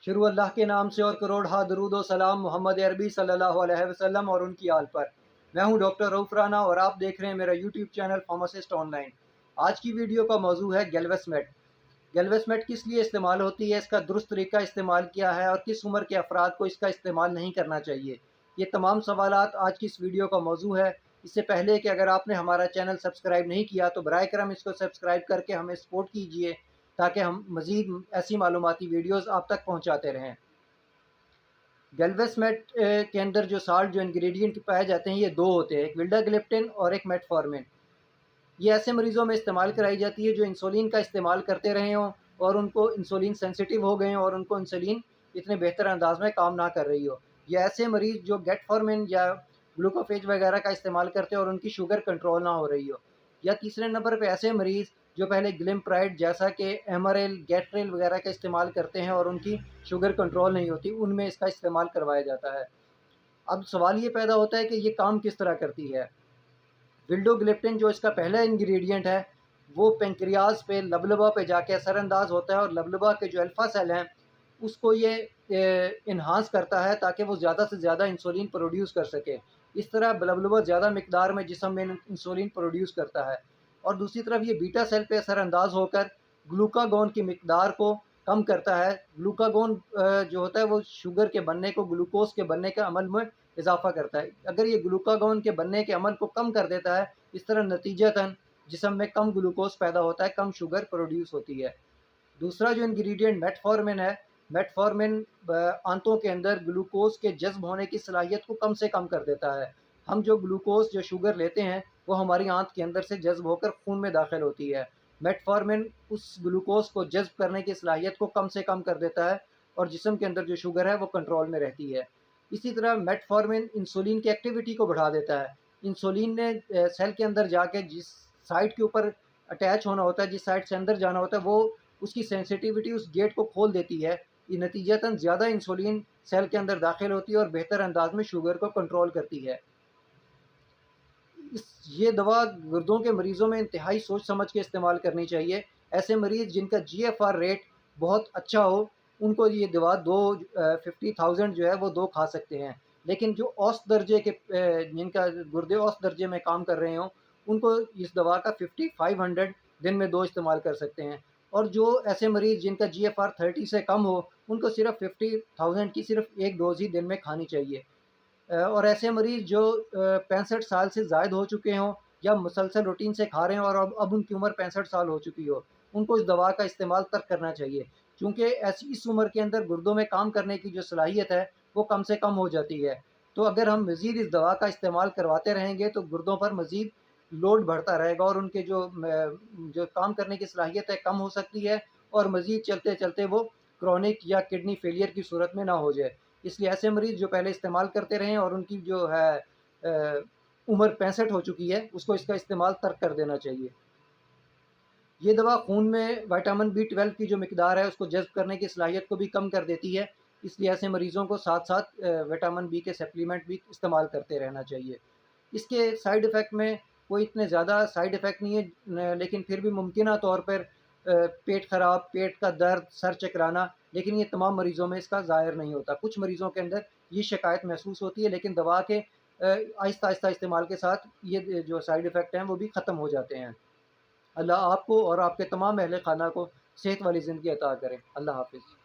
शुरू अल्लाह के नाम से और करोड़ हा दरूद व सलाम मोहम्मद अरबी सल्लल्लाहु अलैहि वसल्लम और उनकी आल पर। मैं हूं डॉक्टर रऊफ राना और आप देख रहे हैं मेरा यूट्यूब चैनल फार्मासिस्ट ऑनलाइन। आज की वीडियो का मौजू है गैल्वेस्मेट। गैल्वेस्मेट किस लिए इस्तेमाल होती है, इसका दुरुस्त तरीका इस्तेमाल किया है और किस उम्र के अफराद को इसका इस्तेमाल नहीं करना चाहिए। ये तमाम सवालात आज की इस वीडियो का मौजू है। इससे पहले कि अगर आपने हमारा चैनल सब्सक्राइब नहीं किया तो बराए करम इसको सब्सक्राइब करके हमें सपोर्ट कीजिए, ताकि हम मज़ीद ऐसी मालूमाती वीडियोज़ आप तक पहुँचाते रहें। गैल्वेस्मेट के अंदर जो इंग्रेडिएंट पाए जाते हैं ये दो होते हैं, एक विल्डाग्लिप्टिन और एक मेटफॉर्मिन। ये ऐसे मरीज़ों में इस्तेमाल कराई जाती है जो इंसुलिन का इस्तेमाल करते रहे हों और उनको इंसुलिन सेंसिटिव हो गए हों और उनको इंसुलिन इतने बेहतर अंदाज में काम ना कर रही हो, या ऐसे मरीज़ जो गेटफॉर्मिन या ग्लूकोफेज वगैरह का इस्तेमाल करते हैं और उनकी शुगर कंट्रोल ना हो रही हो, या तीसरे नंबर पे ऐसे मरीज़ जो पहले ग्लिमप्राइड जैसा कि एमआरएल गैट्रेल वगैरह का इस्तेमाल करते हैं और उनकी शुगर कंट्रोल नहीं होती, उनमें इसका इस्तेमाल करवाया जाता है। अब सवाल ये पैदा होता है कि ये काम किस तरह करती है। विल्डोग्लिप्टिन जो इसका पहला इंग्रेडिएंट है वो पेंक्रियाज पे लबलबा पे जाके असरअंदाज होता है और लबलबा के जो अल्फ़ा सेल हैं उसको ये इन्हांस करता है ताकि वो ज़्यादा से ज़्यादा इंसुलिन प्रोड्यूस कर सके। इस तरह लबलबा ज़्यादा मिकदार में जिस्म में इंसुलिन प्रोड्यूस करता है और दूसरी तरफ ये बीटा सेल पे असरअंदाज होकर ग्लूकागोन की मिकदार को कम करता है। ग्लूकागोन जो होता है वो शुगर के बनने को, ग्लूकोज के बनने के अमल में इजाफा करता है। अगर ये ग्लूकागोन के बनने के अमल को कम कर देता है, इस तरह नतीजतन जिस्म में कम ग्लूकोज पैदा होता है, कम शुगर प्रोड्यूस होती है। दूसरा जो इंग्रेडिएंट मेटफॉर्मिन है, मेटफॉर्मिन आंतों के अंदर ग्लूकोज के जज्ब होने की सलाहियत को कम से कम कर देता है। हम जो ग्लूकोज जो शुगर लेते हैं वो हमारी आंत के अंदर से जज्ब होकर खून में दाखिल होती है। मेटफॉर्मिन उस ग्लूकोज को जज्ब करने की सलाहियत को कम से कम कर देता है और जिस्म के अंदर जो शुगर है वो कंट्रोल में रहती है। इसी तरह मेटफॉर्मिन इंसुलिन की एक्टिविटी को बढ़ा देता है। इंसुलिन ने सेल के अंदर जाके जिस साइट के ऊपर अटैच होना होता है, जिस साइड से अंदर जाना होता है, वो उसकी सेंसिटिविटी उस गेट को खोल देती है। ये नतीजतन ज़्यादा इंसुलिन सेल के अंदर दाखिल होती है और बेहतर अंदाज में शुगर को कंट्रोल करती है। ये दवा गुर्दों के मरीज़ों में इंतहाई सोच समझ के इस्तेमाल करनी चाहिए। ऐसे मरीज़ जिनका जीएफआर रेट बहुत अच्छा हो, उनको ये दवा 50,000 जो है वो 2 खा सकते हैं। लेकिन जो औसत दर्जे के जिनका गुर्दे औसत दर्जे में काम कर रहे हों, उनको इस दवा का 5500 दिन में 2 इस्तेमाल कर सकते हैं। और जो ऐसे मरीज़ जिनका जीएफआर 30 से कम हो, उनको सिर्फ़ 50,000 की सिर्फ़ 1 डोज़ ही दिन में खानी चाहिए। और ऐसे मरीज़ जो 65 साल से ज़ायद हो चुके हों या मुसलसल रूटीन से खा रहे हों और अब उनकी उम्र 65 साल हो चुकी हो, उनको इस दवा का इस्तेमाल तर्क करना चाहिए। क्योंकि ऐसी इस उम्र के अंदर गुर्दों में काम करने की जो सलाहियत है, वो कम से कम हो जाती है। तो अगर हम मज़ीद इस दवा का इस्तेमाल करवाते रहेंगे तो गुर्दों पर मज़ीद लोड बढ़ता रहेगा और उनके जो काम करने की सलाहियत है कम हो सकती है और मज़ीद चलते-चलते वो क्रोनिक या किडनी फेलियर की सूरत में ना हो जाए। इसलिए ऐसे मरीज़ जो पहले इस्तेमाल करते रहे हैं और उनकी जो है उम्र 65 हो चुकी है, उसको इसका इस्तेमाल तर्क कर देना चाहिए। ये दवा खून में विटामिन बी 12 की जो मिकदार है उसको जज़्ब करने की सलाहियत को भी कम कर देती है। इसलिए ऐसे मरीज़ों को साथ-साथ विटामिन बी के सप्लीमेंट भी इस्तेमाल करते रहना चाहिए। इसके साइड इफ़ेक्ट में कोई इतने ज़्यादा साइड इफ़ेक्ट नहीं है, लेकिन फिर भी मुमकिना तौर पर पेट ख़राब, पेट का दर्द, सर चकराना, लेकिन ये तमाम मरीज़ों में इसका ज़ाहिर नहीं होता। कुछ मरीज़ों के अंदर ये शिकायत महसूस होती है, लेकिन दवा के आहिस्ता-आहिस्ता इस्तेमाल के साथ ये जो साइड इफ़ेक्ट हैं वो भी ख़त्म हो जाते हैं। अल्लाह आपको और आपके तमाम अहले खाना को सेहत वाली ज़िंदगी अता करें। अल्लाह हाफ़िज़।